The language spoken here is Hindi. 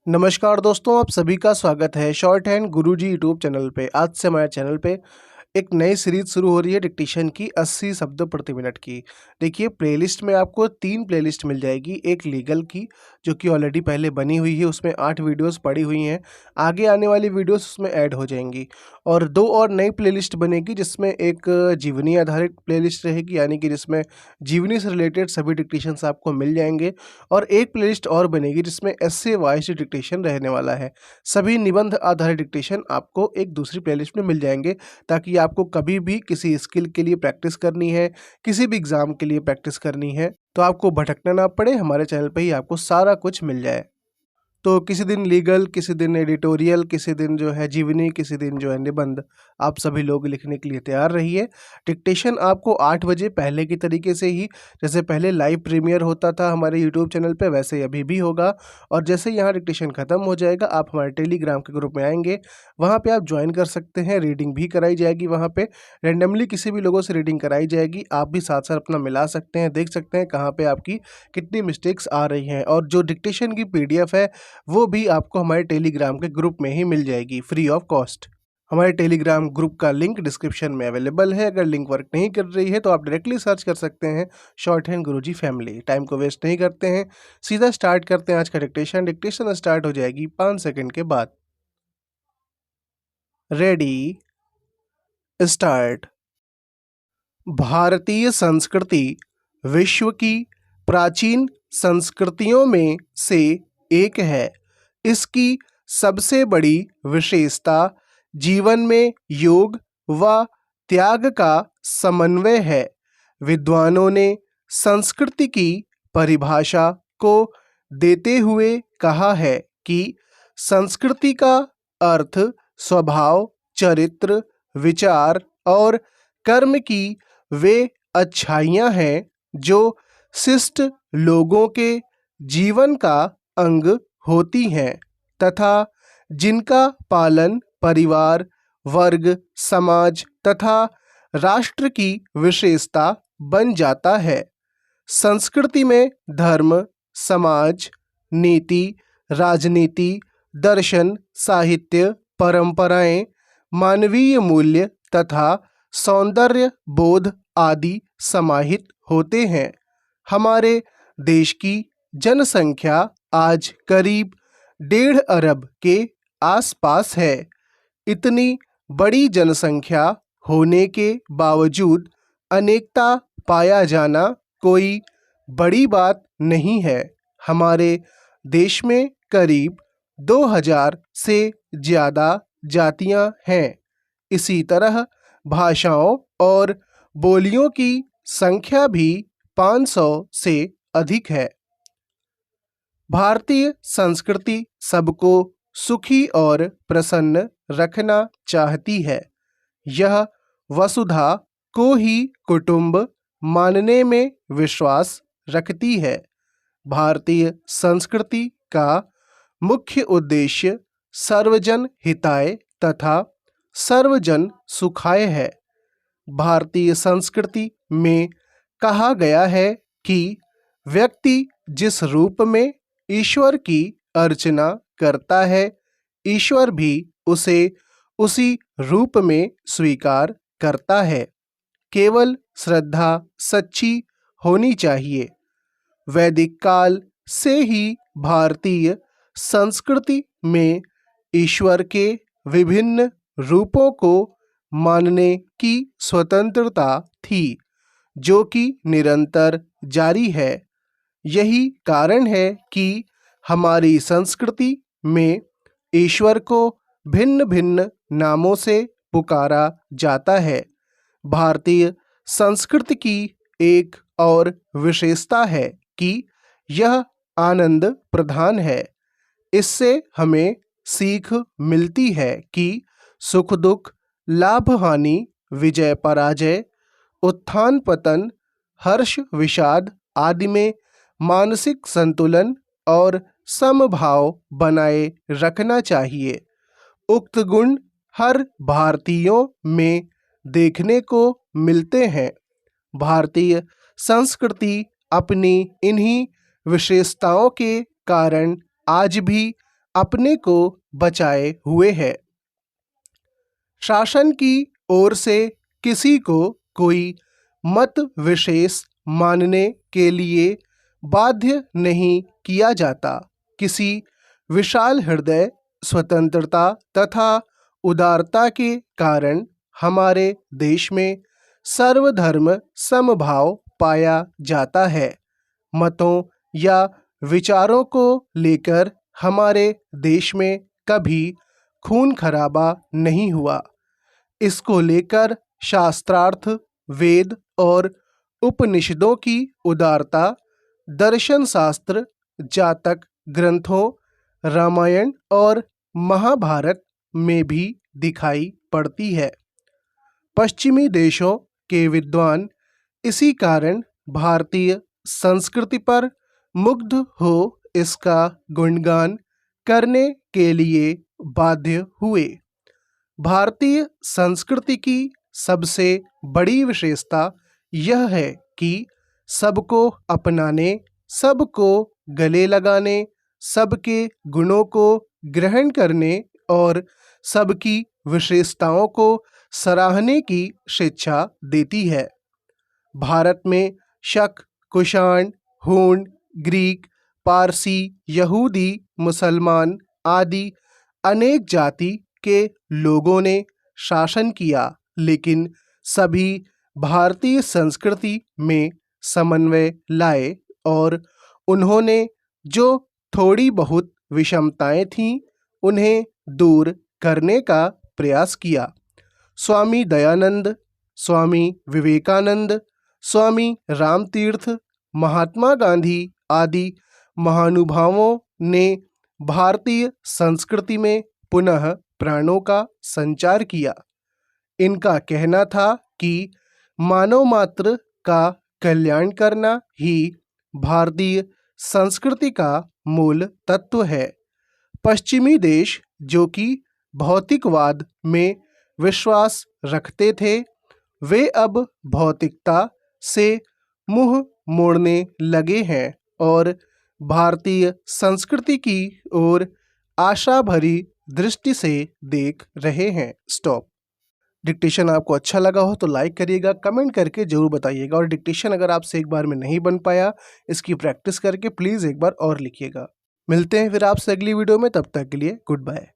नमस्कार दोस्तों, आप सभी का स्वागत है शॉर्ट हैंड गुरुजी यूट्यूब चैनल पे। आज से हमारे चैनल पे एक नई सीरीज शुरू हो रही है डिक्टेशन की 80 शब्द प्रति मिनट की। देखिए, प्लेलिस्ट में आपको 3 प्लेलिस्ट मिल जाएगी। एक लीगल की जो कि ऑलरेडी पहले बनी हुई है, उसमें 8 वीडियोस पड़ी हुई हैं। आगे आने वाली वीडियोस उसमें ऐड हो जाएंगी और 2 और नई प्लेलिस्ट बनेगी जिसमें एक जीवनी आधारित प्लेलिस्ट रहेगी, यानी कि जिसमें जीवनी से रिलेटेड सभी डिक्टेशंस आपको मिल जाएंगे। और एक प्लेलिस्ट और बनेगी जिसमें एस्से वॉइस डिक्टेशन रहने वाला है। सभी निबंध आधारित डिक्टेशन आपको एक दूसरी प्लेलिस्ट में मिल जाएंगे, ताकि आपको कभी भी किसी स्किल के लिए प्रैक्टिस करनी है, किसी भी एग्जाम के लिए प्रैक्टिस करनी है, तो आपको भटकना ना पड़े, हमारे चैनल पे ही आपको सारा कुछ मिल जाए। तो किसी दिन लीगल, किसी दिन एडिटोरियल, किसी दिन जो है जीवनी, किसी दिन जो है निबंध, आप सभी लोग लिखने के लिए तैयार रहिए। डिक्टेशन आपको 8 बजे पहले की तरीके से ही, जैसे पहले लाइव प्रीमियर होता था हमारे यूट्यूब चैनल पे, वैसे ही अभी भी होगा। और जैसे यहाँ डिक्टेशन ख़त्म हो जाएगा, आप हमारे टेलीग्राम के ग्रुप में आएंगे, वहाँ पे आप ज्वाइन कर सकते हैं। रीडिंग भी कराई जाएगी, वहाँ पे रैंडमली किसी भी लोगों से रीडिंग कराई जाएगी। आप भी साथ साथ अपना मिला सकते हैं, देख सकते हैं कहाँ पे आपकी कितनी मिस्टेक्स आ रही हैं। और जो डिक्टेशन की PDF है वो भी आपको हमारे टेलीग्राम के ग्रुप में ही मिल जाएगी फ्री ऑफ कॉस्ट। हमारे टेलीग्राम ग्रुप का लिंक डिस्क्रिप्शन में अवेलेबल है। अगर लिंक वर्क नहीं कर रही है तो आप डायरेक्टली सर्च कर सकते हैं शॉर्ट हैंड गुरुजी फैमिली। टाइम को वेस्ट नहीं करते हैं, सीधा स्टार्ट करते हैं आज का डिक्टेशन। डिक्टेशन स्टार्ट हो जाएगी 5 सेकंड के बाद। Ready, start. भारतीय संस्कृति विश्व की प्राचीन संस्कृतियों में से एक है। इसकी सबसे बड़ी विशेषता जीवन में योग व त्याग का समन्वय है। विद्वानों ने संस्कृति की परिभाषा को देते हुए कहा है कि संस्कृति का अर्थ स्वभाव, चरित्र, विचार और कर्म की वे अच्छाइयाँ हैं जो शिष्ट लोगों के जीवन का अंग होती हैं तथा जिनका पालन परिवार, वर्ग, समाज तथा राष्ट्र की विशेषता बन जाता है। संस्कृति में धर्म, समाज, नीति, राजनीति, दर्शन, साहित्य, परंपराएं, मानवीय मूल्य तथा सौंदर्य बोध आदि समाहित होते हैं। हमारे देश की जनसंख्या आज करीब 1.5 अरब के आसपास है। इतनी बड़ी जनसंख्या होने के बावजूद अनेकता पाया जाना कोई बड़ी बात नहीं है। हमारे देश में करीब 2000 से ज़्यादा जातियां हैं। इसी तरह भाषाओं और बोलियों की संख्या भी 500 से अधिक है। भारतीय संस्कृति सबको सुखी और प्रसन्न रखना चाहती है। यह वसुधा को ही कुटुंब मानने में विश्वास रखती है। भारतीय संस्कृति का मुख्य उद्देश्य सर्वजन हिताय तथा सर्वजन सुखाय है। भारतीय संस्कृति में कहा गया है कि व्यक्ति जिस रूप में ईश्वर की अर्चना करता है, ईश्वर भी उसे उसी रूप में स्वीकार करता है। केवल श्रद्धा सच्ची होनी चाहिए। वैदिक काल से ही भारतीय संस्कृति में ईश्वर के विभिन्न रूपों को मानने की स्वतंत्रता थी, जो कि निरंतर जारी है। यही कारण है कि हमारी संस्कृति में ईश्वर को भिन्न भिन्न नामों से पुकारा जाता है। भारतीय संस्कृति की एक और विशेषता है कि यह आनंद प्रधान है। इससे हमें सीख मिलती है कि सुख दुख, लाभ हानि, विजय पराजय, उत्थान पतन, हर्ष विषाद आदि में मानसिक संतुलन और समभाव बनाए रखना चाहिए। उक्त गुण हर भारतीयों में देखने को मिलते हैं। भारतीय संस्कृति अपनी इन्हीं विशेषताओं के कारण आज भी अपने को बचाए हुए है। शासन की ओर से किसी को कोई मत विशेष मानने के लिए बाध्य नहीं किया जाता। किसी विशाल हृदय, स्वतंत्रता तथा उदारता के कारण हमारे देश में सर्वधर्म समभाव पाया जाता है। मतों या विचारों को लेकर हमारे देश में कभी खून खराबा नहीं हुआ। इसको लेकर शास्त्रार्थ, वेद और उपनिषदों की उदारता दर्शन शास्त्र, जातक ग्रंथों, रामायण और महाभारत में भी दिखाई पड़ती है। पश्चिमी देशों के विद्वान इसी कारण भारतीय संस्कृति पर मुग्ध हो इसका गुणगान करने के लिए बाध्य हुए। भारतीय संस्कृति की सबसे बड़ी विशेषता यह है कि सबको अपनाने, सबको गले लगाने, सबके गुणों को ग्रहण करने और सबकी विशेषताओं को सराहने की शिक्षा देती है। भारत में शक, कुषाण, हूण, ग्रीक, पारसी, यहूदी, मुसलमान आदि अनेक जाति के लोगों ने शासन किया, लेकिन सभी भारतीय संस्कृति में समन्वय लाए और उन्होंने जो थोड़ी बहुत विषमताएं थीं, उन्हें दूर करने का प्रयास किया। स्वामी दयानंद, स्वामी विवेकानंद, स्वामी रामतीर्थ, महात्मा गांधी आदि महानुभावों ने भारतीय संस्कृति में पुनः प्राणों का संचार किया। इनका कहना था कि मानव मात्र का कल्याण करना ही भारतीय संस्कृति का मूल तत्व है। पश्चिमी देश जो कि भौतिकवाद में विश्वास रखते थे, वे अब भौतिकता से मुंह मोड़ने लगे हैं और भारतीय संस्कृति की ओर आशा भरी दृष्टि से देख रहे हैं। स्टॉप। डिक्टेशन आपको अच्छा लगा हो तो लाइक करिएगा, कमेंट करके जरूर बताइएगा और डिक्टेशन अगर आपसे एक बार में नहीं बन पाया, इसकी प्रैक्टिस करके प्लीज़ एक बार और लिखिएगा। मिलते हैं फिर आपसे अगली वीडियो में, तब तक के लिए गुड बाय।